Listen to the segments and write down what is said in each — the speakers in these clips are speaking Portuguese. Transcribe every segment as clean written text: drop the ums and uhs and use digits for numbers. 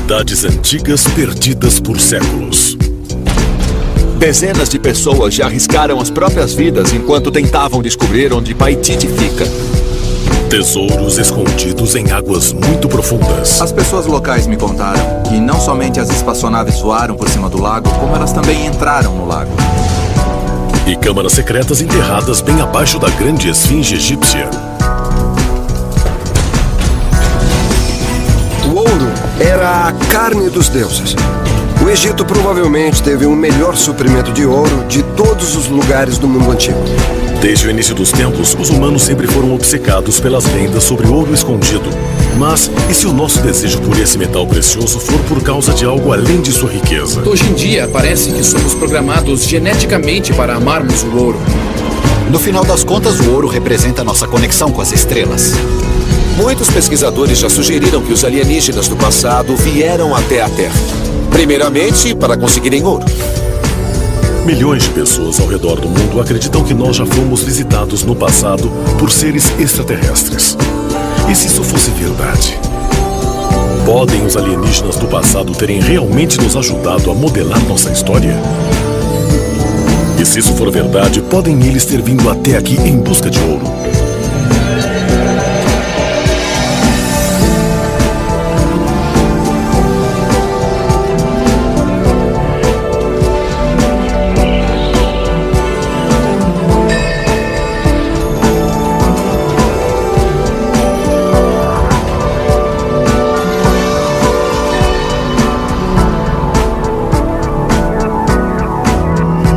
Cidades antigas perdidas por séculos. Dezenas de pessoas já arriscaram as próprias vidas enquanto tentavam descobrir onde Paititi fica. Tesouros escondidos em águas muito profundas. As pessoas locais me contaram que não somente as espaçonaves voaram por cima do lago, como elas também entraram no lago. E câmaras secretas enterradas bem abaixo da grande esfinge egípcia. O ouro era a carne dos deuses. O Egito provavelmente teve o melhor suprimento de ouro de todos os lugares do mundo antigo. Desde o início dos tempos, os humanos sempre foram obcecados pelas lendas sobre ouro escondido. Mas, e se o nosso desejo por esse metal precioso for por causa de algo além de sua riqueza? Hoje em dia, parece que somos programados geneticamente para amarmos o ouro. No final das contas, o ouro representa nossa conexão com as estrelas. Muitos pesquisadores já sugeriram que os alienígenas do passado vieram até a Terra. Primeiramente, para conseguirem ouro. Milhões de pessoas ao redor do mundo acreditam que nós já fomos visitados no passado por seres extraterrestres. E se isso fosse verdade? Podem os alienígenas do passado terem realmente nos ajudado a modelar nossa história? E se isso for verdade, podem eles ter vindo até aqui em busca de ouro?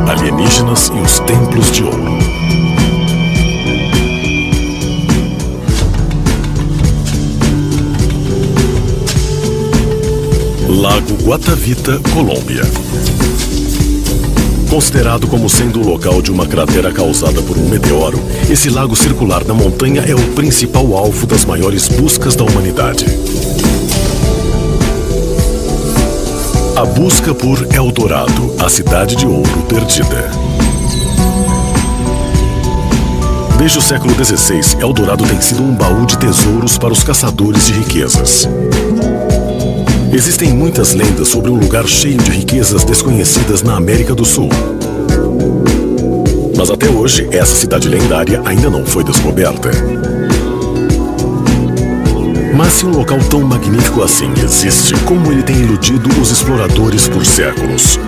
Alienígenas e os templos de ouro. Lago Guatavita, Colômbia. Considerado como sendo o local de uma cratera causada por um meteoro, esse lago circular na montanha é o principal alvo das maiores buscas da humanidade. A busca por Eldorado, a cidade de ouro perdida. Desde o século XVI, Eldorado tem sido um baú de tesouros para os caçadores de riquezas. Existem muitas lendas sobre um lugar cheio de riquezas desconhecidas na América do Sul. Mas até hoje, essa cidade lendária ainda não foi descoberta. Mas se um local tão magnífico assim existe, como ele tem iludido os exploradores por séculos?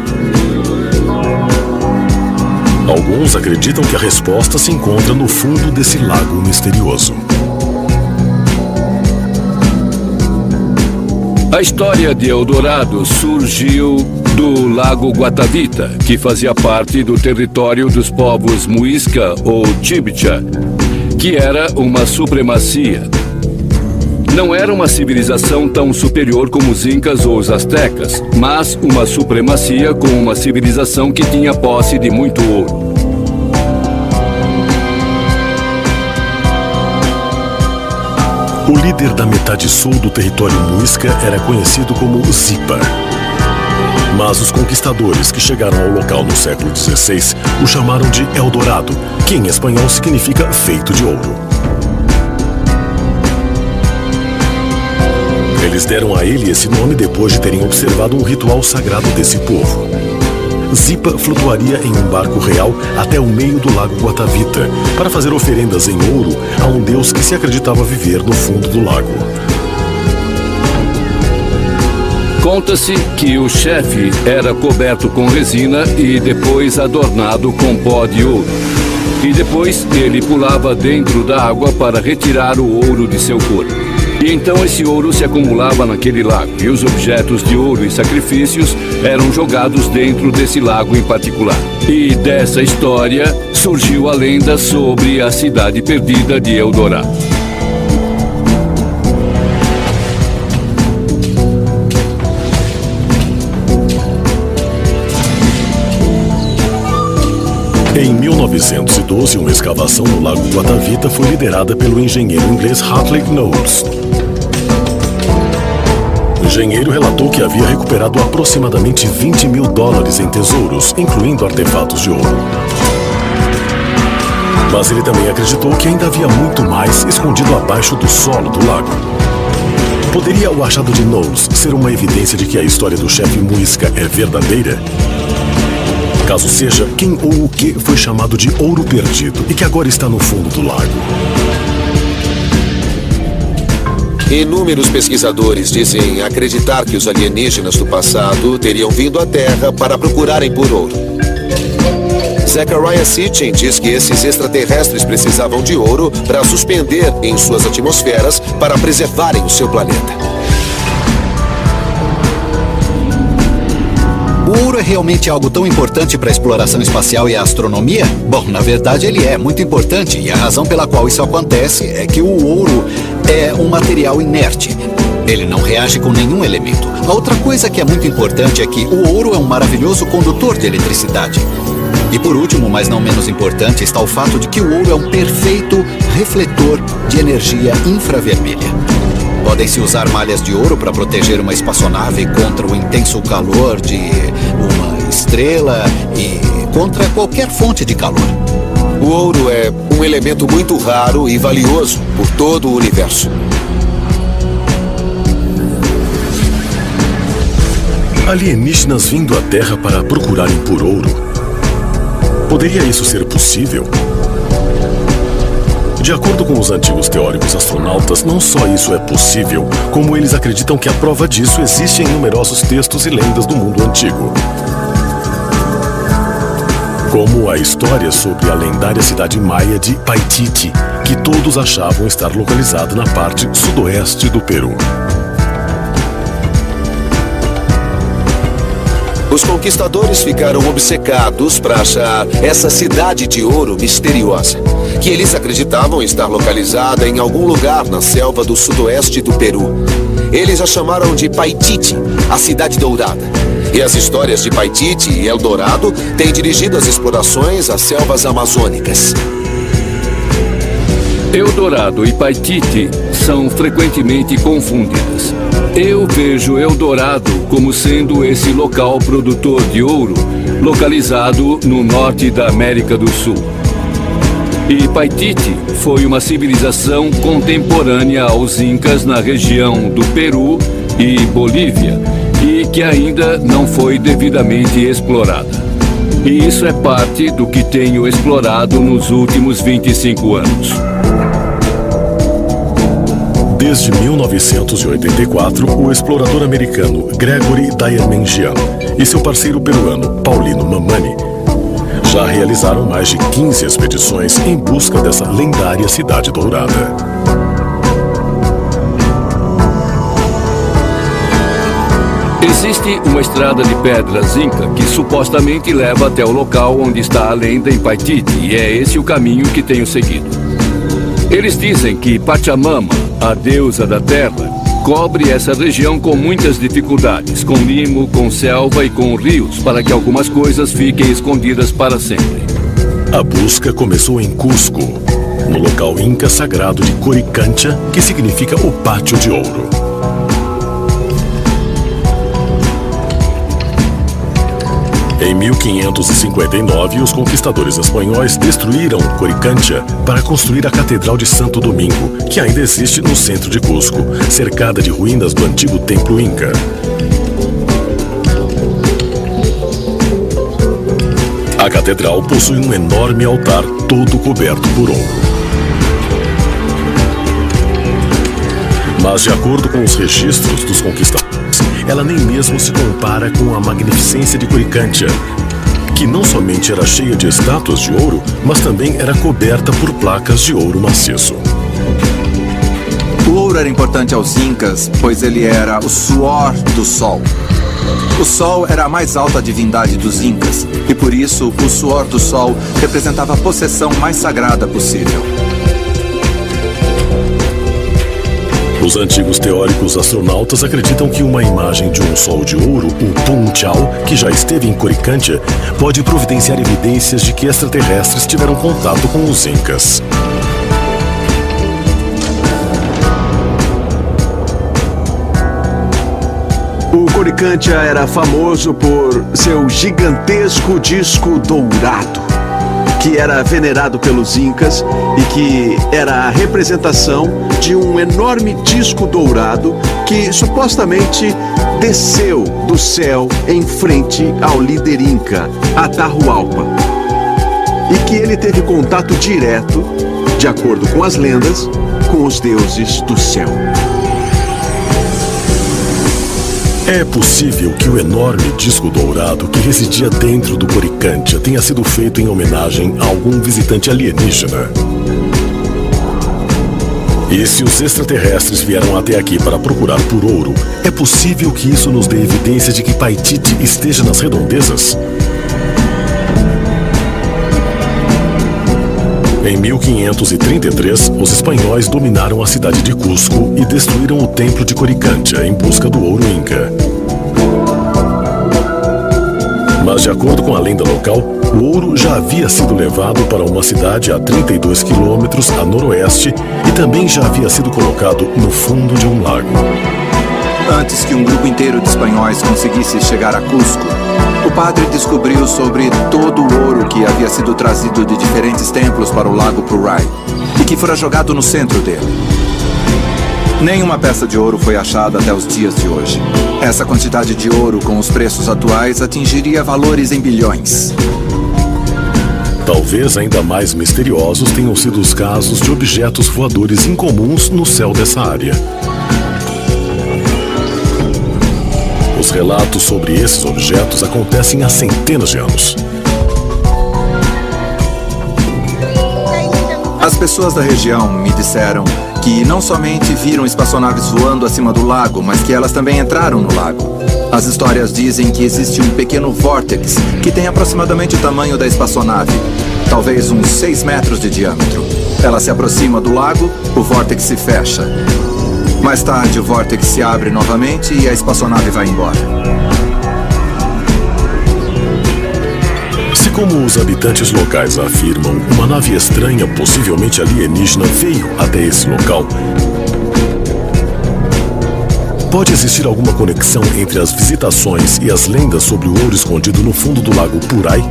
Alguns acreditam que a resposta se encontra no fundo desse lago misterioso. A história de Eldorado surgiu do Lago Guatavita, que fazia parte do território dos povos Muisca ou Chibcha, que era uma supremacia. Não era uma civilização tão superior como os Incas ou os Aztecas, mas uma supremacia com uma civilização que tinha posse de muito ouro. O líder da metade sul do território Muisca era conhecido como Zipa. Mas os conquistadores que chegaram ao local no século XVI o chamaram de Eldorado, que em espanhol significa feito de ouro. Eles deram a ele esse nome depois de terem observado um ritual sagrado desse povo. Zipa flutuaria em um barco real até o meio do lago Guatavita para fazer oferendas em ouro a um deus que se acreditava viver no fundo do lago. Conta-se que o chefe era coberto com resina e depois adornado com pó de ouro. E depois ele pulava dentro da água para retirar o ouro de seu corpo. E então esse ouro se acumulava naquele lago, e os objetos de ouro e sacrifícios eram jogados dentro desse lago em particular. E dessa história surgiu a lenda sobre a cidade perdida de Eldorado. Em 1912, uma escavação no Lago Guatavita foi liderada pelo engenheiro inglês Hartley Knowles. O engenheiro relatou que havia recuperado aproximadamente $20 mil em tesouros, incluindo artefatos de ouro. Mas ele também acreditou que ainda havia muito mais escondido abaixo do solo do lago. Poderia o achado de Knowles ser uma evidência de que a história do chefe Muisca é verdadeira? Caso seja, quem ou o que foi chamado de ouro perdido e que agora está no fundo do lago? Inúmeros pesquisadores dizem acreditar que os alienígenas do passado teriam vindo à Terra para procurarem por ouro. Zechariah Sitchin diz que esses extraterrestres precisavam de ouro para suspender em suas atmosferas para preservarem o seu planeta. O ouro é realmente algo tão importante para a exploração espacial e a astronomia? Bom, na verdade ele é muito importante e a razão pela qual isso acontece é que o ouro é um material inerte. Ele não reage com nenhum elemento. A outra coisa que é muito importante é que o ouro é um maravilhoso condutor de eletricidade. E por último, mas não menos importante, está o fato de que o ouro é um perfeito refletor de energia infravermelha. Podem-se usar malhas de ouro para proteger uma espaçonave contra o intenso calor de uma estrela e contra qualquer fonte de calor. O ouro é um elemento muito raro e valioso por todo o universo. Alienígenas vindo à Terra para procurarem por ouro. Poderia isso ser possível? De acordo com os antigos teóricos astronautas, não só isso é possível, como eles acreditam que a prova disso existe em numerosos textos e lendas do mundo antigo. Como a história sobre a lendária cidade maia de Paititi, que todos achavam estar localizada na parte sudoeste do Peru. Os conquistadores ficaram obcecados para achar essa cidade de ouro misteriosa, que eles acreditavam estar localizada em algum lugar na selva do sudoeste do Peru. Eles a chamaram de Paititi, a cidade dourada. E as histórias de Paititi e Eldorado têm dirigido as explorações às selvas amazônicas. Eldorado e Paititi são frequentemente confundidas. Eu vejo Eldorado como sendo esse local produtor de ouro, localizado no norte da América do Sul. E Paititi foi uma civilização contemporânea aos Incas na região do Peru e Bolívia, e que ainda não foi devidamente explorada. E isso é parte do que tenho explorado nos últimos 25 anos. Desde 1984, o explorador americano Gregory Dyer-Menjian e seu parceiro peruano Paulino Mamani já realizaram mais de 15 expedições em busca dessa lendária cidade dourada. Existe uma estrada de pedras inca que supostamente leva até o local onde está a lenda em Paititi, e é esse o caminho que tenho seguido. Eles dizem que Pachamama, a deusa da terra, cobre essa região com muitas dificuldades, com limo, com selva e com rios, para que algumas coisas fiquem escondidas para sempre. A busca começou em Cusco, no local inca sagrado de Coricancha, que significa o Pátio de Ouro. Em 1559, os conquistadores espanhóis destruíram Coricancha para construir a Catedral de Santo Domingo, que ainda existe no centro de Cusco, cercada de ruínas do antigo templo inca. A catedral possui um enorme altar todo coberto por ouro. Mas, de acordo com os registros dos conquistadores, ela nem mesmo se compara com a magnificência de Coricancha, que não somente era cheia de estátuas de ouro, mas também era coberta por placas de ouro maciço. O ouro era importante aos incas, pois ele era o suor do sol. O sol era a mais alta divindade dos incas, e por isso o suor do sol representava a possessão mais sagrada possível. Os antigos teóricos astronautas acreditam que uma imagem de um sol de ouro, o Punchal, que já esteve em Coricancha, pode providenciar evidências de que extraterrestres tiveram contato com os incas. O Coricancha era famoso por seu gigantesco disco dourado, que era venerado pelos incas e que era a representação de um enorme disco dourado que supostamente desceu do céu em frente ao líder inca, Atahualpa, e que ele teve contato direto, de acordo com as lendas, com os deuses do céu. É possível que o enorme disco dourado que residia dentro do Coricantia tenha sido feito em homenagem a algum visitante alienígena. E se os extraterrestres vieram até aqui para procurar por ouro, é possível que isso nos dê evidência de que Paititi esteja nas redondezas? Em 1533, os espanhóis dominaram a cidade de Cusco e destruíram o templo de Coricantia em busca do ouro inca. Mas, de acordo com a lenda local, o ouro já havia sido levado para uma cidade a 32 quilômetros a noroeste e também já havia sido colocado no fundo de um lago. Antes que um grupo inteiro de espanhóis conseguisse chegar a Cusco, o padre descobriu sobre todo o ouro que havia sido trazido de diferentes templos para o lago Puray e que fora jogado no centro dele. Nenhuma peça de ouro foi achada até os dias de hoje. Essa quantidade de ouro, com os preços atuais, atingiria valores em bilhões. Talvez ainda mais misteriosos tenham sido os casos de objetos voadores incomuns no céu dessa área. Os relatos sobre esses objetos acontecem há centenas de anos. As pessoas da região me disseram que não somente viram espaçonaves voando acima do lago, mas que elas também entraram no lago. As histórias dizem que existe um pequeno vórtex que tem aproximadamente o tamanho da espaçonave, talvez uns 6 metros de diâmetro. Ela se aproxima do lago, o vórtex se fecha. Mais tarde, o vórtex se abre novamente e a espaçonave vai embora. Se, como os habitantes locais afirmam, uma nave estranha, possivelmente alienígena, veio até esse local, pode existir alguma conexão entre as visitações e as lendas sobre o ouro escondido no fundo do lago Puray?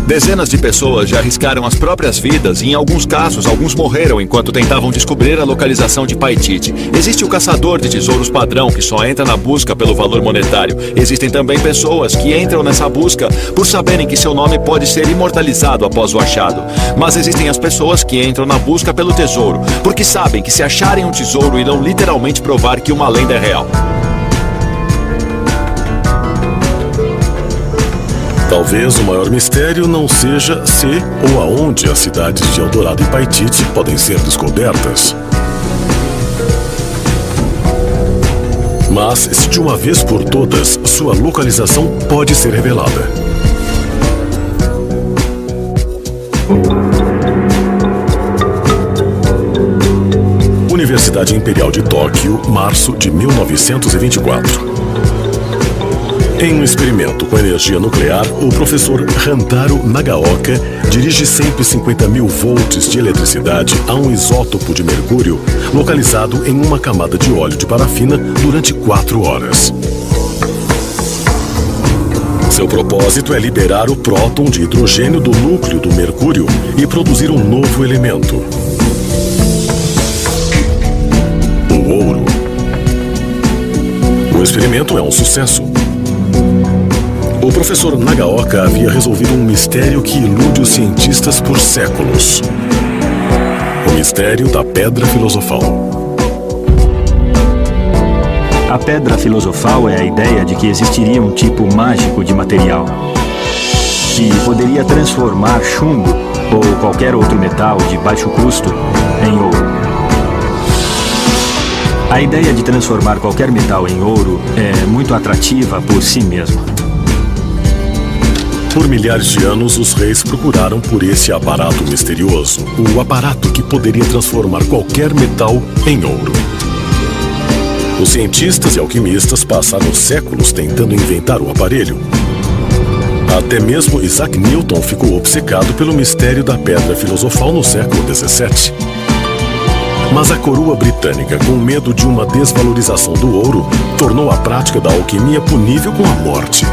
Dezenas de pessoas já arriscaram as próprias vidas e, em alguns casos, alguns morreram enquanto tentavam descobrir a localização de Paititi. Existe o caçador de tesouros padrão que só entra na busca pelo valor monetário. Existem também pessoas que entram nessa busca por saberem que seu nome pode ser imortalizado após o achado. Mas existem as pessoas que entram na busca pelo tesouro porque sabem que, se acharem um tesouro, irão literalmente provar que uma lenda é real. Talvez o maior mistério não seja se ou aonde as cidades de Eldorado e Paititi podem ser descobertas. Mas, se de uma vez por todas, sua localização pode ser revelada. Universidade Imperial de Tóquio, março de 1924. Em um experimento com energia nuclear, o professor Hantaro Nagaoka dirige 150 mil volts de eletricidade a um isótopo de mercúrio localizado em uma camada de óleo de parafina durante 4 horas. Seu propósito é liberar o próton de hidrogênio do núcleo do mercúrio e produzir um novo elemento: o ouro. O experimento é um sucesso. O professor Nagaoka havia resolvido um mistério que ilude os cientistas por séculos: o mistério da Pedra Filosofal. A Pedra Filosofal é a ideia de que existiria um tipo mágico de material que poderia transformar chumbo ou qualquer outro metal de baixo custo em ouro. A ideia de transformar qualquer metal em ouro é muito atrativa por si mesma. Por milhares de anos, os reis procuraram por esse aparato misterioso, o aparato que poderia transformar qualquer metal em ouro. Os cientistas e alquimistas passaram séculos tentando inventar o aparelho. Até mesmo Isaac Newton ficou obcecado pelo mistério da Pedra Filosofal no século XVII. Mas a coroa britânica, com medo de uma desvalorização do ouro, tornou a prática da alquimia punível com a morte.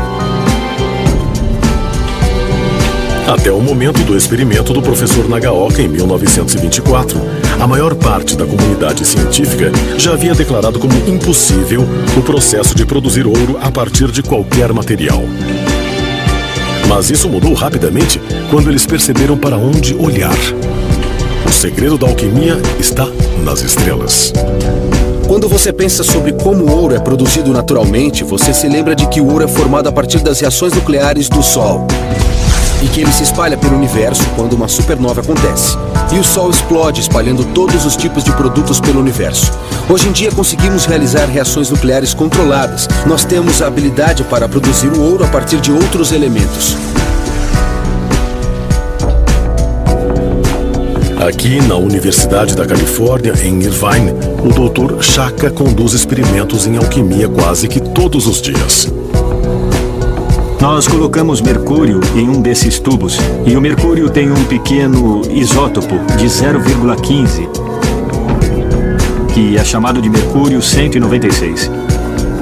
Até o momento do experimento do professor Nagaoka em 1924, a maior parte da comunidade científica já havia declarado como impossível o processo de produzir ouro a partir de qualquer material. Mas isso mudou rapidamente quando eles perceberam para onde olhar. O segredo da alquimia está nas estrelas. Quando você pensa sobre como o ouro é produzido naturalmente, você se lembra de que o ouro é formado a partir das reações nucleares do Sol. E que ele se espalha pelo universo quando uma supernova acontece. E o Sol explode, espalhando todos os tipos de produtos pelo universo. Hoje em dia conseguimos realizar reações nucleares controladas. Nós temos a habilidade para produzir o ouro a partir de outros elementos. Aqui na Universidade da Califórnia, em Irvine, o Dr. Shaka conduz experimentos em alquimia quase que todos os dias. Nós colocamos mercúrio em um desses tubos, e o mercúrio tem um pequeno isótopo de 0,15, que é chamado de mercúrio 196.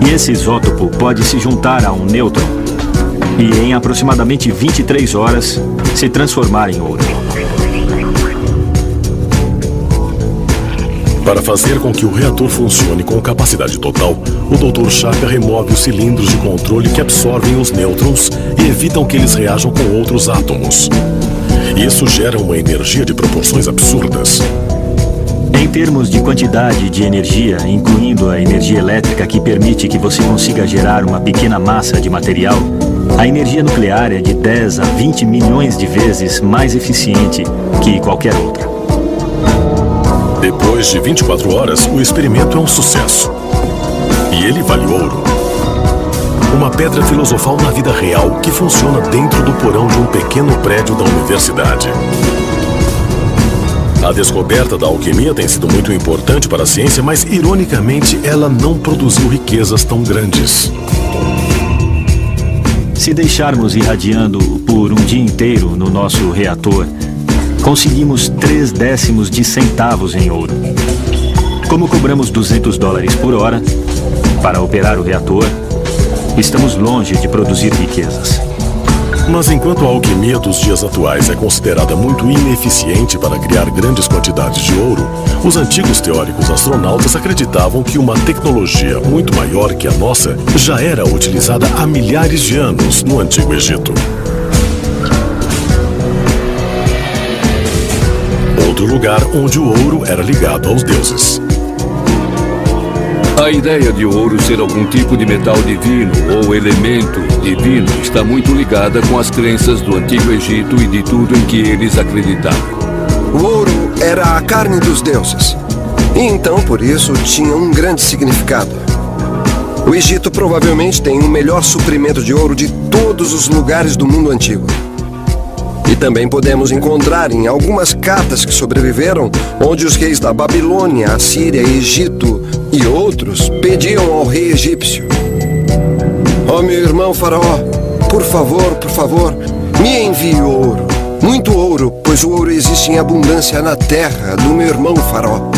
E esse isótopo pode se juntar a um nêutron e em aproximadamente 23 horas se transformar em ouro. Para fazer com que o reator funcione com capacidade total, o Dr. Shaka remove os cilindros de controle que absorvem os nêutrons e evitam que eles reajam com outros átomos. Isso gera uma energia de proporções absurdas. Em termos de quantidade de energia, incluindo a energia elétrica que permite que você consiga gerar uma pequena massa de material, a energia nuclear é de 10 a 20 milhões de vezes mais eficiente que qualquer outra. Depois de 24 horas, o experimento é um sucesso. E ele vale ouro. Uma pedra filosofal na vida real que funciona dentro do porão de um pequeno prédio da universidade. A descoberta da alquimia tem sido muito importante para a ciência, mas, ironicamente, ela não produziu riquezas tão grandes. Se deixarmos irradiando por um dia inteiro no nosso reator, conseguimos 0,3 de centavos em ouro. Como cobramos $200 por hora para operar o reator, estamos longe de produzir riquezas. Mas enquanto a alquimia dos dias atuais é considerada muito ineficiente para criar grandes quantidades de ouro, os antigos teóricos astronautas acreditavam que uma tecnologia muito maior que a nossa já era utilizada há milhares de anos no Antigo Egito. Outro lugar onde o ouro era ligado aos deuses. A ideia de ouro ser algum tipo de metal divino ou elemento divino está muito ligada com as crenças do Antigo Egito e de tudo em que eles acreditavam. O ouro era a carne dos deuses, e então por isso tinha um grande significado. O Egito provavelmente tem o melhor suprimento de ouro de todos os lugares do mundo antigo. E também podemos encontrar em algumas cartas que sobreviveram, onde os reis da Babilônia, Assíria, Egito e outros pediam ao rei egípcio: "Ó meu irmão faraó, por favor, me envie ouro, muito ouro, pois o ouro existe em abundância na terra do meu irmão faraó."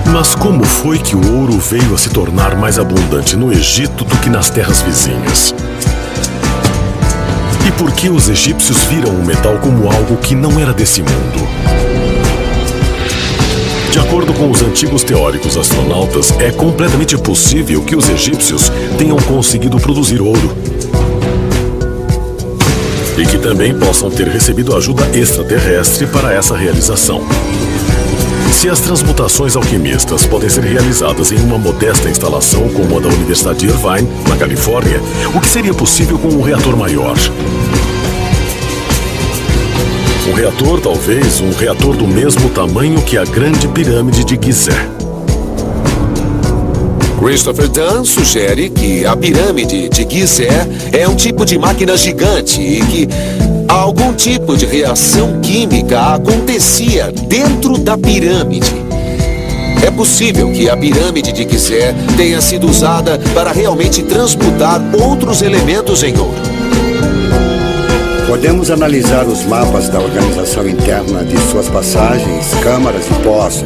Mas como foi que o ouro veio a se tornar mais abundante no Egito do que nas terras vizinhas? E por que os egípcios viram o metal como algo que não era desse mundo? De acordo com os antigos teóricos astronautas, é completamente possível que os egípcios tenham conseguido produzir ouro. E que também possam ter recebido ajuda extraterrestre para essa realização. Se as transmutações alquimistas podem ser realizadas em uma modesta instalação como a da Universidade de Irvine, na Califórnia, o que seria possível com um reator maior? Um reator, talvez, um reator do mesmo tamanho que a Grande Pirâmide de Gizé. Christopher Dunn sugere que a pirâmide de Gizé é um tipo de máquina gigante e que algum tipo de reação química acontecia dentro da pirâmide. É possível que a pirâmide de Gizé tenha sido usada para realmente transmutar outros elementos em ouro. Podemos analisar os mapas da organização interna de suas passagens, câmaras e poços.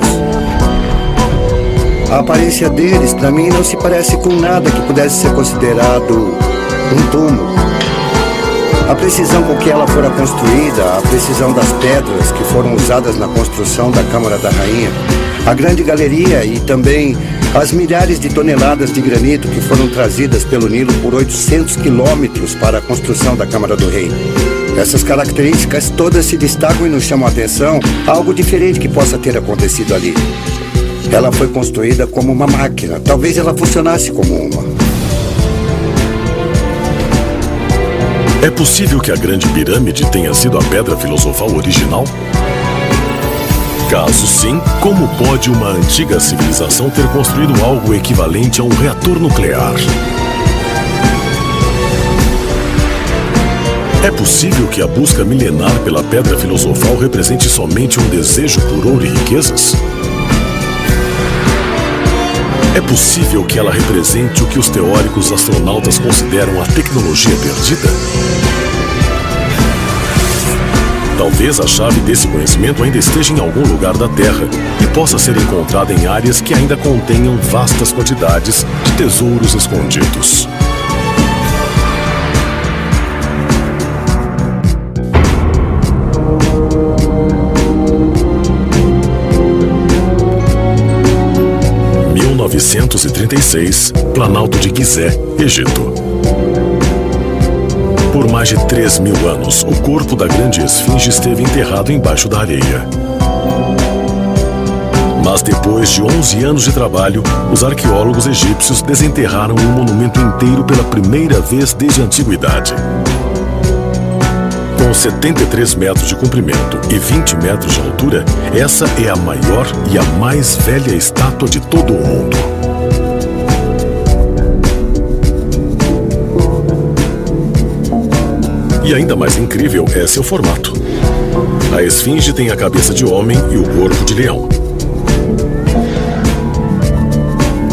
A aparência deles, para mim, não se parece com nada que pudesse ser considerado um túmulo. A precisão com que ela fora construída, a precisão das pedras que foram usadas na construção da Câmara da Rainha, a grande galeria e também as milhares de toneladas de granito que foram trazidas pelo Nilo por 800 quilômetros para a construção da Câmara do Rei. Essas características todas se destacam e nos chamam a atenção a algo diferente que possa ter acontecido ali. Ela foi construída como uma máquina, talvez ela funcionasse como uma. É possível que a Grande Pirâmide tenha sido a pedra filosofal original? Caso sim, como pode uma antiga civilização ter construído algo equivalente a um reator nuclear? É possível que a busca milenar pela pedra filosofal represente somente um desejo por ouro e riquezas? É possível que ela represente o que os teóricos astronautas consideram a tecnologia perdida? Talvez a chave desse conhecimento ainda esteja em algum lugar da Terra e possa ser encontrada em áreas que ainda contenham vastas quantidades de tesouros escondidos. Em 1936, Planalto de Gizé, Egito. Por mais de 3.000 anos, o corpo da grande esfinge esteve enterrado embaixo da areia. Mas depois de 11 anos de trabalho, os arqueólogos egípcios desenterraram um monumento inteiro pela primeira vez desde a antiguidade. Com 73 metros de comprimento e 20 metros de altura, essa é a maior e a mais velha estátua de todo o mundo. E ainda mais incrível é seu formato. A esfinge tem a cabeça de homem e o corpo de leão.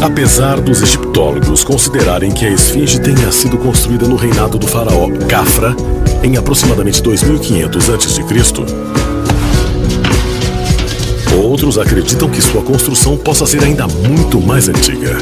Apesar dos egiptólogos considerarem que a esfinge tenha sido construída no reinado do faraó Khafra, em aproximadamente 2500 a.C., outros acreditam que sua construção possa ser ainda muito mais antiga.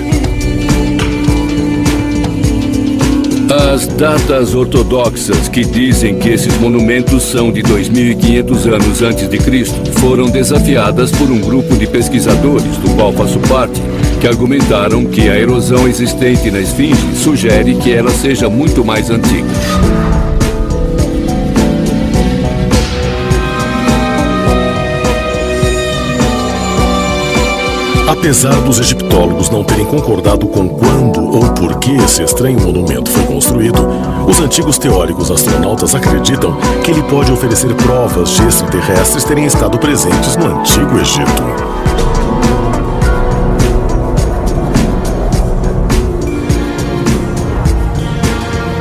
As datas ortodoxas que dizem que esses monumentos são de 2.500 anos antes de Cristo foram desafiadas por um grupo de pesquisadores, do qual faço parte, que argumentaram que a erosão existente na esfinge sugere que ela seja muito mais antiga. Apesar dos egiptólogos não terem concordado com quando ou por que esse estranho monumento foi construído, os antigos teóricos astronautas acreditam que ele pode oferecer provas de extraterrestres terem estado presentes no Antigo Egito.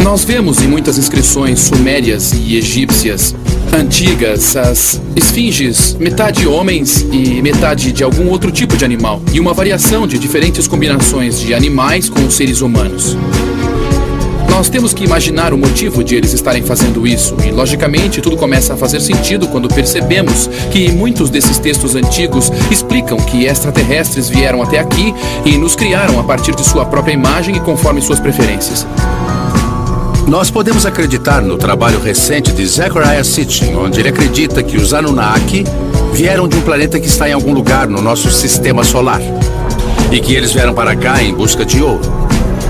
Nós vemos em muitas inscrições sumérias e egípcias antigas as esfinges metade homens e metade de algum outro tipo de animal, e uma variação de diferentes combinações de animais com os seres humanos. Nós temos que imaginar o motivo de eles estarem fazendo isso, e logicamente tudo começa a fazer sentido quando percebemos que muitos desses textos antigos explicam que extraterrestres vieram até aqui e nos criaram a partir de sua própria imagem e conforme suas preferências. Nós podemos acreditar no trabalho recente de Zecharia Sitchin, onde ele acredita que os Anunnaki vieram de um planeta que está em algum lugar no nosso sistema solar e que eles vieram para cá em busca de ouro.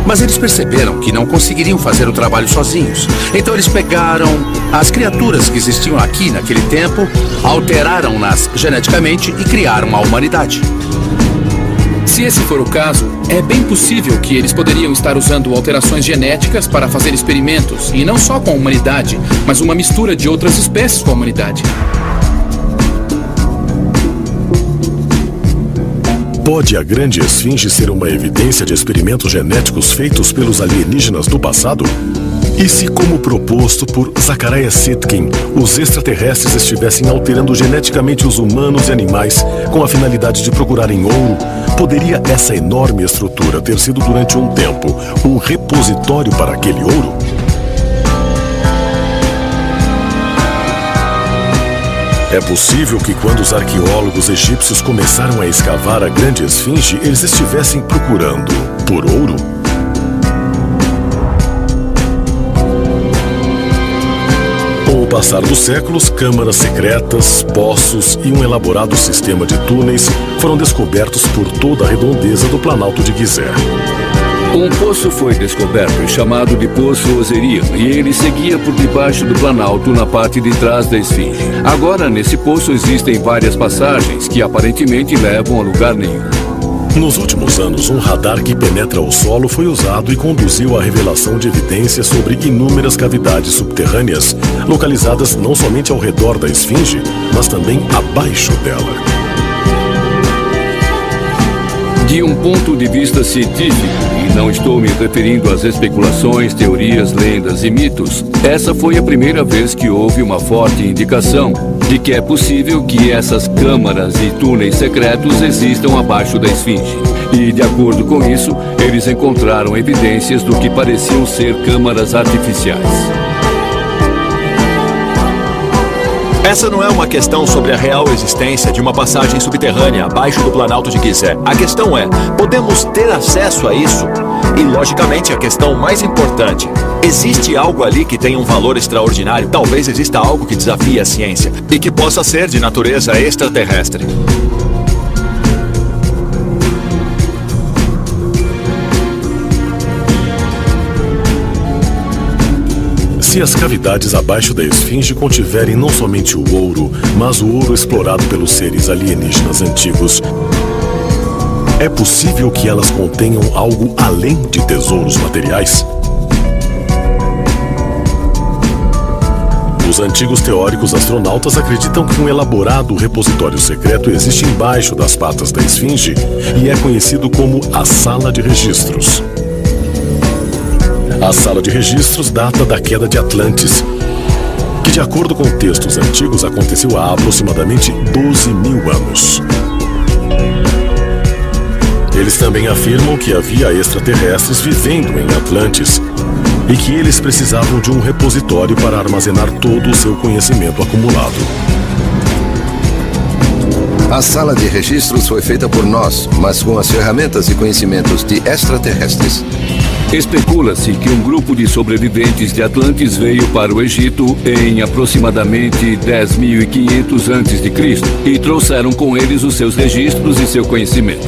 Mas eles perceberam que não conseguiriam fazer o trabalho sozinhos. Então eles pegaram as criaturas que existiam aqui naquele tempo, alteraram-nas geneticamente e criaram a humanidade. Se esse for o caso, é bem possível que eles poderiam estar usando alterações genéticas para fazer experimentos, e não só com a humanidade, mas uma mistura de outras espécies com a humanidade. Pode a grande esfinge ser uma evidência de experimentos genéticos feitos pelos alienígenas do passado? E se, como proposto por Zecharia Sitchin, os extraterrestres estivessem alterando geneticamente os humanos e animais com a finalidade de procurarem ouro, poderia essa enorme estrutura ter sido durante um tempo um repositório para aquele ouro? É possível que quando os arqueólogos egípcios começaram a escavar a grande esfinge, eles estivessem procurando por ouro? passar dos séculos, câmaras secretas, poços e um elaborado sistema de túneis foram descobertos por toda a redondeza do Planalto de Gizeh. Um poço foi descoberto e chamado de Poço Osirian, e ele seguia por debaixo do Planalto na parte de trás da Esfinge. Agora, nesse poço existem várias passagens que aparentemente levam a lugar nenhum. Nos últimos anos, um radar que penetra o solo foi usado e conduziu à revelação de evidências sobre inúmeras cavidades subterrâneas, localizadas não somente ao redor da Esfinge, mas também abaixo dela. De um ponto de vista científico, e não estou me referindo às especulações, teorias, lendas e mitos, essa foi a primeira vez que houve uma forte indicação de que é possível que essas câmaras e túneis secretos existam abaixo da Esfinge. E, de acordo com isso, eles encontraram evidências do que pareciam ser câmaras artificiais. Essa não é uma questão sobre a real existência de uma passagem subterrânea abaixo do Planalto de Gizeh. A questão é, podemos ter acesso a isso? E, logicamente, a questão mais importante, existe algo ali que tenha um valor extraordinário? Talvez exista algo que desafie a ciência e que possa ser de natureza extraterrestre. Se as cavidades abaixo da Esfinge contiverem não somente o ouro, mas o ouro explorado pelos seres alienígenas antigos, é possível que elas contenham algo além de tesouros materiais? Os antigos teóricos astronautas acreditam que um elaborado repositório secreto existe embaixo das patas da Esfinge e é conhecido como a Sala de Registros. A Sala de Registros data da queda de Atlantis, que, de acordo com textos antigos, aconteceu há aproximadamente 12.000 anos. Eles também afirmam que havia extraterrestres vivendo em Atlantis e que eles precisavam de um repositório para armazenar todo o seu conhecimento acumulado. A Sala de Registros foi feita por nós, mas com as ferramentas e conhecimentos de extraterrestres. Especula-se que um grupo de sobreviventes de Atlantis veio para o Egito em aproximadamente 10.500 a.C. e trouxeram com eles os seus registros e seu conhecimento.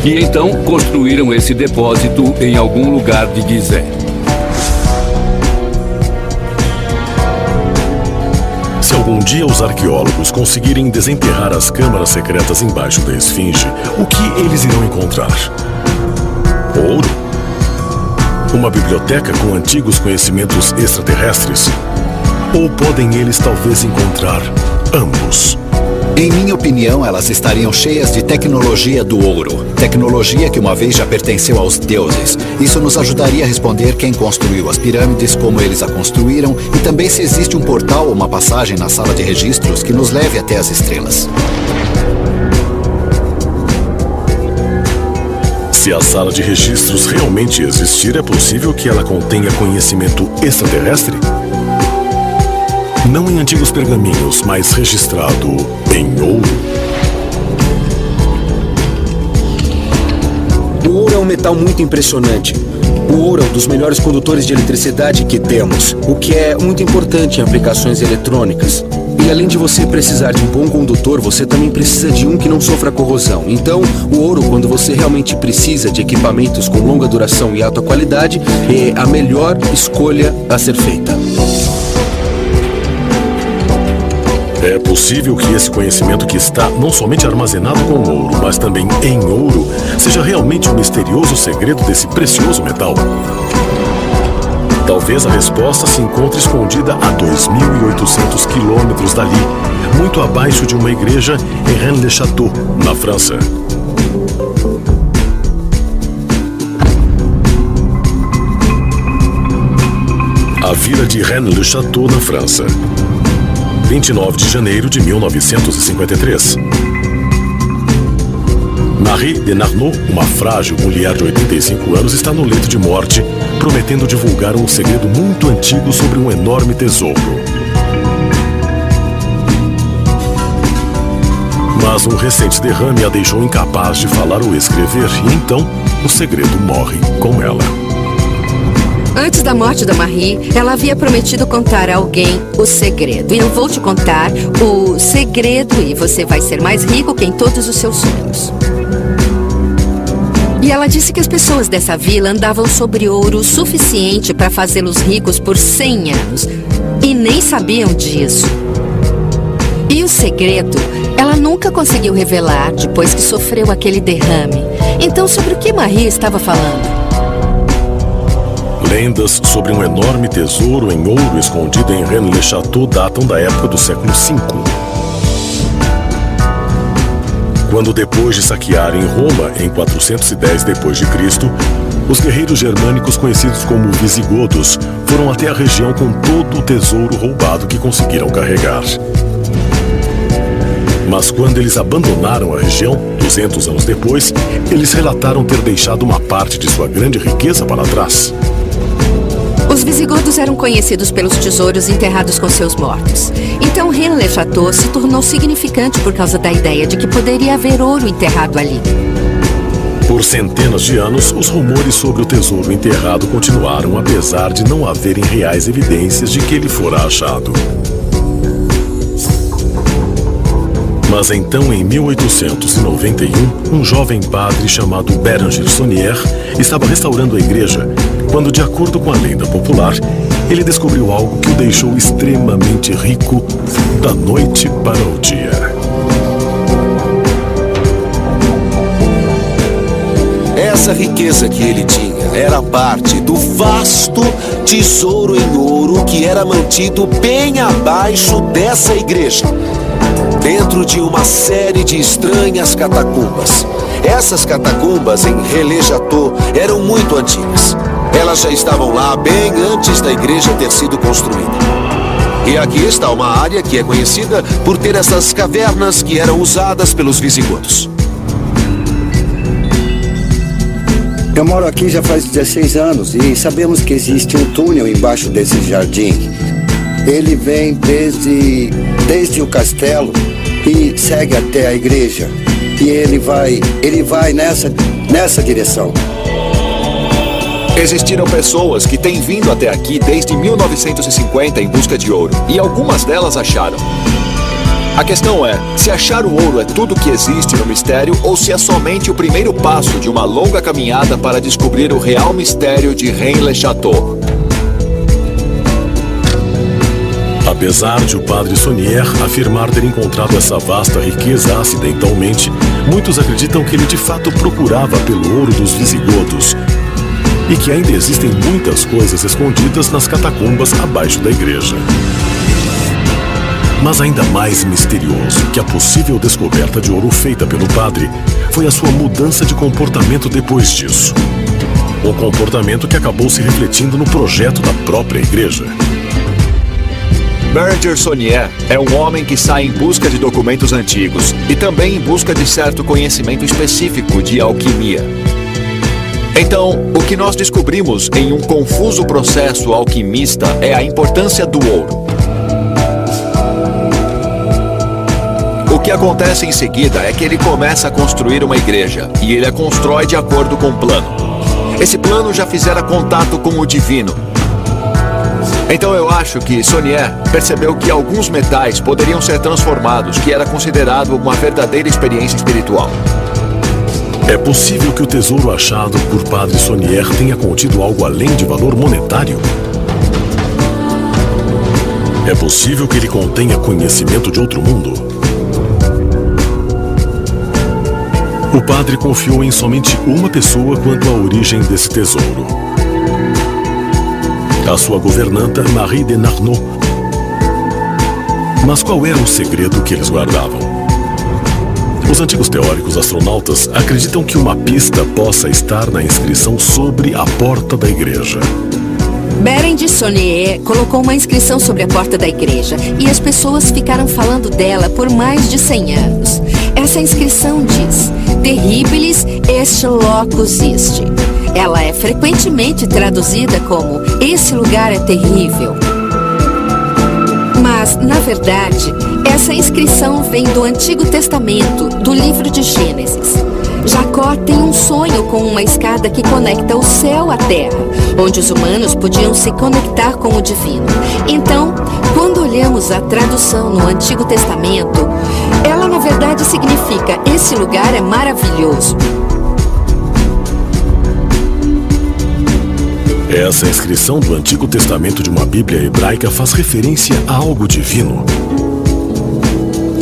E então construíram esse depósito em algum lugar de Gizeh. Se algum dia os arqueólogos conseguirem desenterrar as câmaras secretas embaixo da Esfinge, o que eles irão encontrar? Ouro? Uma biblioteca com antigos conhecimentos extraterrestres? Ou podem eles talvez encontrar ambos? Em minha opinião, elas estariam cheias de tecnologia do ouro. Tecnologia que uma vez já pertenceu aos deuses. Isso nos ajudaria a responder quem construiu as pirâmides, como eles a construíram e também se existe um portal ou uma passagem na sala de registros que nos leve até as estrelas. Se a Sala de Registros realmente existir, é possível que ela contenha conhecimento extraterrestre? Não em antigos pergaminhos, mas registrado em ouro. O ouro é um metal muito impressionante. O ouro é um dos melhores condutores de eletricidade que temos, o que é muito importante em aplicações eletrônicas. E além de você precisar de um bom condutor, você também precisa de um que não sofra corrosão. Então, o ouro, quando você realmente precisa de equipamentos com longa duração e alta qualidade, é a melhor escolha a ser feita. É possível que esse conhecimento que está não somente armazenado com ouro, mas também em ouro, seja realmente um misterioso segredo desse precioso metal? Talvez a resposta se encontre escondida a 2.800 quilômetros dali, muito abaixo de uma igreja em Rennes-le-Château, na França. A vila de Rennes-le-Château, na França. 29 de janeiro de 1953. Marie de Narnaud, uma frágil mulher de 85 anos, está no leito de morte, prometendo divulgar um segredo muito antigo sobre um enorme tesouro. Mas um recente derrame a deixou incapaz de falar ou escrever, e então o segredo morre com ela. Antes da morte da Marie, ela havia prometido contar a alguém o segredo. E eu vou te contar o segredo e você vai ser mais rico que em todos os seus sonhos. E ela disse que as pessoas dessa vila andavam sobre ouro suficiente para fazê-los ricos por 100 anos. E nem sabiam disso. E o segredo, ela nunca conseguiu revelar depois que sofreu aquele derrame. Então, sobre o que Marie estava falando? Lendas sobre um enorme tesouro em ouro escondido em Rennes-le-Château datam da época do século V. Quando, depois de saquearem Roma em 410 d.C., os guerreiros germânicos conhecidos como visigodos foram até a região com todo o tesouro roubado que conseguiram carregar. Mas quando eles abandonaram a região, 200 anos depois, eles relataram ter deixado uma parte de sua grande riqueza para trás. Os visigodos eram conhecidos pelos tesouros enterrados com seus mortos. Então Rennes-le-Château se tornou significante por causa da ideia de que poderia haver ouro enterrado ali. Por centenas de anos, os rumores sobre o tesouro enterrado continuaram, apesar de não haverem reais evidências de que ele fora achado. Mas então, em 1891, um jovem padre chamado Béranger Saunier estava restaurando a igreja, quando, de acordo com a lenda popular, ele descobriu algo que o deixou extremamente rico da noite para o dia. Essa riqueza que ele tinha era parte do vasto tesouro em ouro que era mantido bem abaixo dessa igreja, dentro de uma série de estranhas catacumbas. Essas catacumbas em Rennes-le-Château eram muito antigas. Elas já estavam lá bem antes da igreja ter sido construída. E aqui está uma área que é conhecida por ter essas cavernas que eram usadas pelos visigodos. Eu moro aqui já faz 16 anos e sabemos que existe um túnel embaixo desse jardim. Ele vem desde o castelo e segue até a igreja. E ele vai nessa direção. Existiram pessoas que têm vindo até aqui desde 1950 em busca de ouro, e algumas delas acharam. A questão é, se achar o ouro é tudo que existe no mistério ou se é somente o primeiro passo de uma longa caminhada para descobrir o real mistério de Rennes-le-Château. Apesar de o padre Saunier afirmar ter encontrado essa vasta riqueza acidentalmente, muitos acreditam que ele de fato procurava pelo ouro dos visigodos e que ainda existem muitas coisas escondidas nas catacumbas abaixo da igreja. Mas ainda mais misterioso que a possível descoberta de ouro feita pelo padre foi a sua mudança de comportamento depois disso. Um comportamento que acabou se refletindo no projeto da própria igreja. Béranger Saunier é um homem que sai em busca de documentos antigos e também em busca de certo conhecimento específico de alquimia. Então, o que nós descobrimos em um confuso processo alquimista é a importância do ouro. O que acontece em seguida é que ele começa a construir uma igreja e ele a constrói de acordo com um plano. Esse plano já fizera contato com o divino. Então eu acho que Saunier percebeu que alguns metais poderiam ser transformados, que era considerado uma verdadeira experiência espiritual. É possível que o tesouro achado por padre Saunier tenha contido algo além de valor monetário? É possível que ele contenha conhecimento de outro mundo? O padre confiou em somente uma pessoa quanto à origem desse tesouro. A sua governanta, Marie de Narnaud. Mas qual era o segredo que eles guardavam? Os antigos teóricos astronautas acreditam que uma pista possa estar na inscrição sobre a porta da igreja. Béranger Saunier colocou uma inscrição sobre a porta da igreja e as pessoas ficaram falando dela por mais de 100 anos. Essa inscrição diz: Terribilis est locus est. Ela é frequentemente traduzida como esse lugar é terrível. Mas, na verdade, essa inscrição vem do Antigo Testamento, do livro de Gênesis. Jacó tem um sonho com uma escada que conecta o céu à terra, onde os humanos podiam se conectar com o divino. Então, quando olhamos a tradução no Antigo Testamento, ela na verdade significa: esse lugar é maravilhoso. Essa inscrição do Antigo Testamento de uma Bíblia hebraica faz referência a algo divino?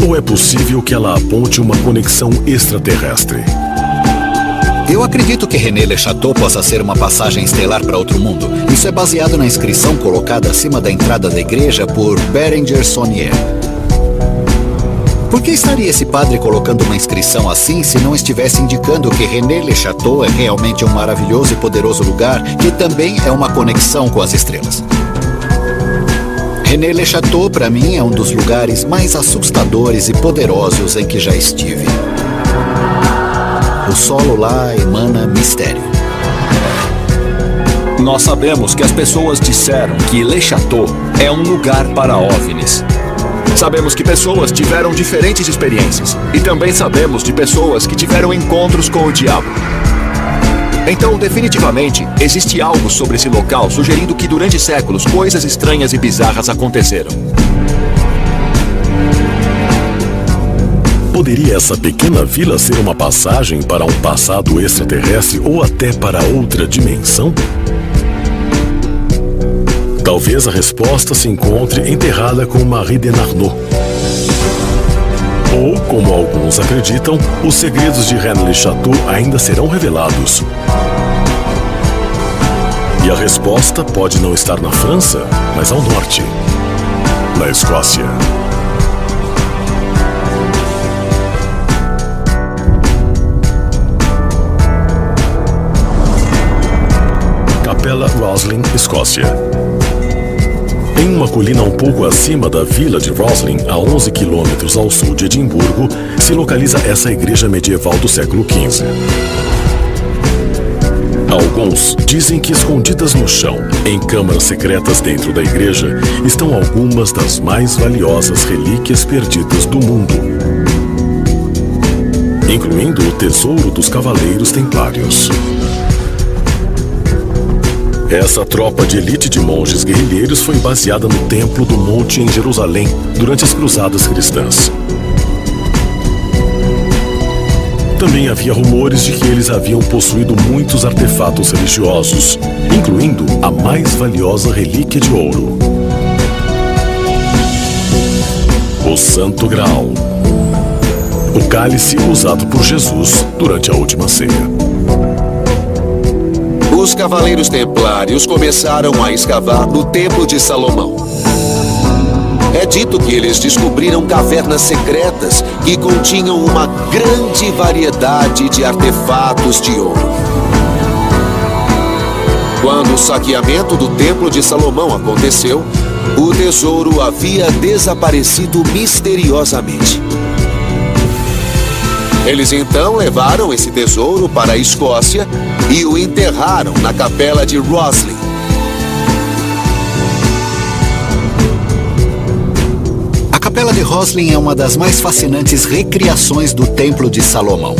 Ou é possível que ela aponte uma conexão extraterrestre? Eu acredito que René Le Chateau possa ser uma passagem estelar para outro mundo. Isso é baseado na inscrição colocada acima da entrada da igreja por Berenger Saunier. Por que estaria esse padre colocando uma inscrição assim se não estivesse indicando que René Le Chateau é realmente um maravilhoso e poderoso lugar que também é uma conexão com as estrelas? René Le Chateau, para mim, é um dos lugares mais assustadores e poderosos em que já estive. O solo lá emana mistério. Nós sabemos que as pessoas disseram que Le Chateau é um lugar para OVNIs. Sabemos que pessoas tiveram diferentes experiências. E também sabemos de pessoas que tiveram encontros com o diabo. Então, definitivamente, existe algo sobre esse local sugerindo que durante séculos coisas estranhas e bizarras aconteceram. Poderia essa pequena vila ser uma passagem para um passado extraterrestre ou até para outra dimensão? Talvez a resposta se encontre enterrada com Marie de Narnaud. Ou, como alguns acreditam, os segredos de René Le Chateau ainda serão revelados. E a resposta pode não estar na França, mas ao norte, na Escócia. Capela Roslin, Escócia. Em uma colina um pouco acima da vila de Roslin, a 11 quilômetros ao sul de Edimburgo, se localiza essa igreja medieval do século XV. Alguns dizem que escondidas no chão, em câmaras secretas dentro da igreja, estão algumas das mais valiosas relíquias perdidas do mundo, incluindo o tesouro dos Cavaleiros Templários. Essa tropa de elite de monges guerrilheiros foi baseada no Templo do Monte em Jerusalém durante as Cruzadas Cristãs. Também havia rumores de que eles haviam possuído muitos artefatos religiosos, incluindo a mais valiosa relíquia de ouro, o Santo Graal, o cálice usado por Jesus durante a última ceia. Os Cavaleiros Templários começaram a escavar no Templo de Salomão. É dito que eles descobriram cavernas secretas que continham uma grande variedade de artefatos de ouro. Quando o saqueamento do Templo de Salomão aconteceu, o tesouro havia desaparecido misteriosamente. Eles então levaram esse tesouro para a Escócia e o enterraram na capela de Roslin. A capela de Roslin é uma das mais fascinantes recriações do Templo de Salomão.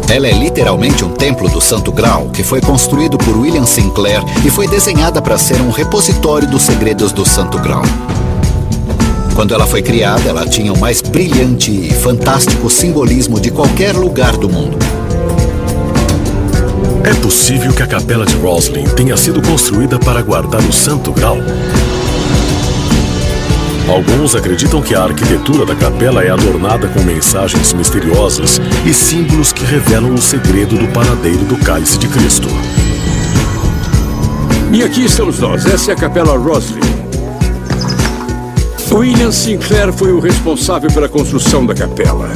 Ela é literalmente um templo do Santo Graal, que foi construído por William Sinclair e foi desenhada para ser um repositório dos segredos do Santo Graal. Quando ela foi criada, ela tinha o mais brilhante e fantástico simbolismo de qualquer lugar do mundo. É possível que a capela de Roslin tenha sido construída para guardar o Santo Graal? Alguns acreditam que a arquitetura da capela é adornada com mensagens misteriosas e símbolos que revelam o segredo do paradeiro do cálice de Cristo. E aqui estamos nós. Essa é a capela Roslin. William Sinclair foi o responsável pela construção da capela.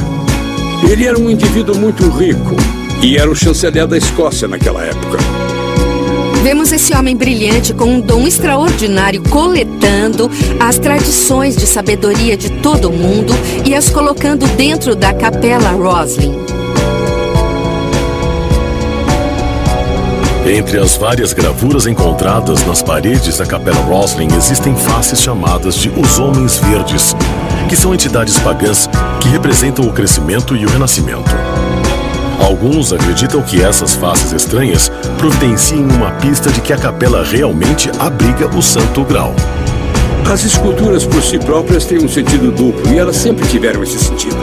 Ele era um indivíduo muito rico e era o chanceler da Escócia naquela época. Vemos esse homem brilhante com um dom extraordinário coletando as tradições de sabedoria de todo o mundo e as colocando dentro da capela Roslin. Entre as várias gravuras encontradas nas paredes da capela Roslin existem faces chamadas de Os Homens Verdes, que são entidades pagãs que representam o crescimento e o renascimento. Alguns acreditam que essas faces estranhas providenciem uma pista de que a capela realmente abriga o Santo Grau. As esculturas por si próprias têm um sentido duplo e elas sempre tiveram esse sentido.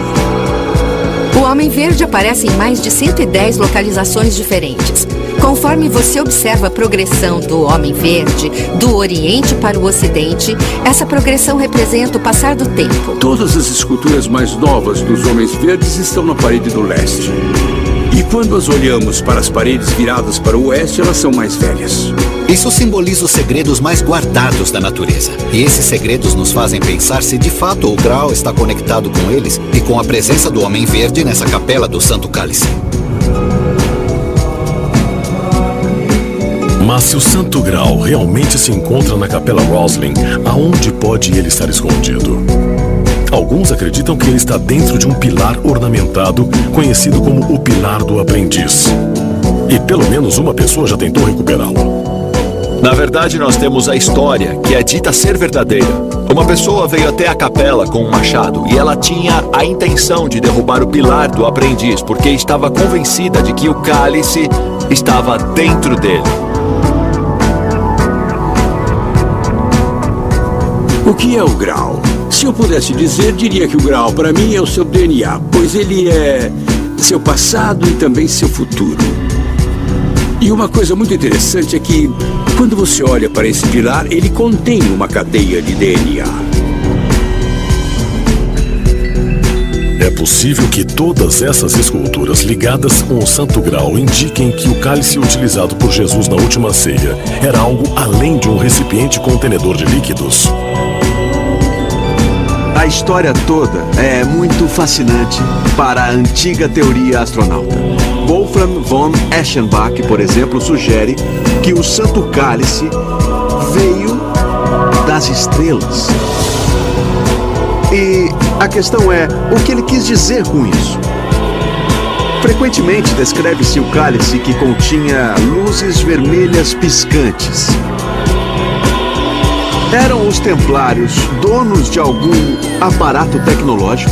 O Homem Verde aparece em mais de 110 localizações diferentes. Conforme você observa a progressão do Homem Verde, do Oriente para o Ocidente, essa progressão representa o passar do tempo. Todas as esculturas mais novas dos Homens Verdes estão na parede do leste. E quando as olhamos para as paredes viradas para o oeste, elas são mais velhas. Isso simboliza os segredos mais guardados da natureza. E esses segredos nos fazem pensar se de fato o Grau está conectado com eles e com a presença do Homem Verde nessa capela do Santo Cálice. Mas se o Santo Grau realmente se encontra na Capela Roslin, aonde pode ele estar escondido? Alguns acreditam que ele está dentro de um pilar ornamentado, conhecido como o Pilar do Aprendiz. E pelo menos uma pessoa já tentou recuperá-lo. Na verdade, nós temos a história, que é dita ser verdadeira. Uma pessoa veio até a capela com um machado e ela tinha a intenção de derrubar o Pilar do Aprendiz, porque estava convencida de que o cálice estava dentro dele. O que é o Grau? Se eu pudesse dizer, diria que o Grau, para mim, é o seu DNA, pois ele é seu passado e também seu futuro. E uma coisa muito interessante é que, quando você olha para esse pilar, ele contém uma cadeia de DNA. É possível que todas essas esculturas ligadas com o Santo Grau indiquem que o cálice utilizado por Jesus na última ceia era algo além de um recipiente contenedor de líquidos. A história toda é muito fascinante para a antiga teoria astronauta. Wolfram von Eschenbach, por exemplo, sugere que o Santo Cálice veio das estrelas. E a questão é, o que ele quis dizer com isso? Frequentemente descreve-se o cálice que continha luzes vermelhas piscantes. Eram os templários donos de algum aparato tecnológico?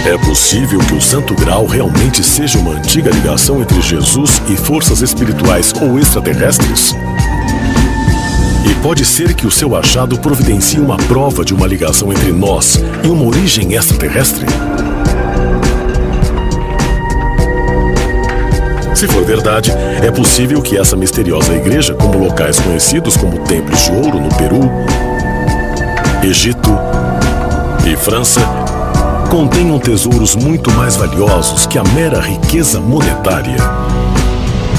É possível que o Santo Grau realmente seja uma antiga ligação entre Jesus e forças espirituais ou extraterrestres? E pode ser que o seu achado providencie uma prova de uma ligação entre nós e uma origem extraterrestre? Se for verdade, é possível que essa misteriosa igreja, como locais conhecidos como Templos de Ouro no Peru, Egito e França, contenham tesouros muito mais valiosos que a mera riqueza monetária.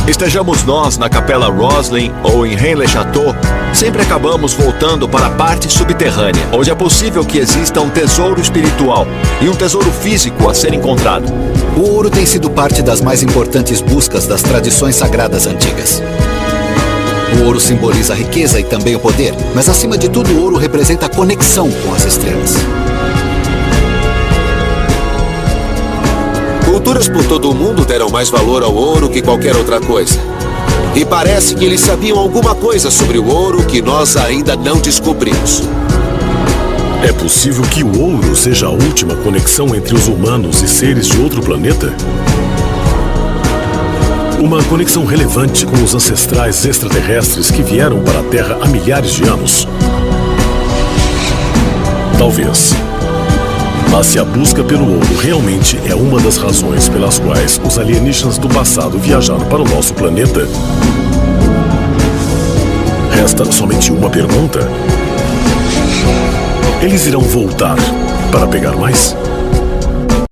Estejamos nós na Capela Roslin ou em Rennes-le-Château, sempre acabamos voltando para a parte subterrânea, onde é possível que exista um tesouro espiritual e um tesouro físico a ser encontrado. O ouro tem sido parte das mais importantes buscas das tradições sagradas antigas. O ouro simboliza a riqueza e também o poder, mas acima de tudo o ouro representa a conexão com as estrelas. Culturas por todo o mundo deram mais valor ao ouro que qualquer outra coisa. E parece que eles sabiam alguma coisa sobre o ouro que nós ainda não descobrimos. É possível que o ouro seja a última conexão entre os humanos e seres de outro planeta? Uma conexão relevante com os ancestrais extraterrestres que vieram para a Terra há milhares de anos? Talvez. Mas se a busca pelo ouro realmente é uma das razões pelas quais os alienígenas do passado viajaram para o nosso planeta, resta somente uma pergunta. Eles irão voltar para pegar mais?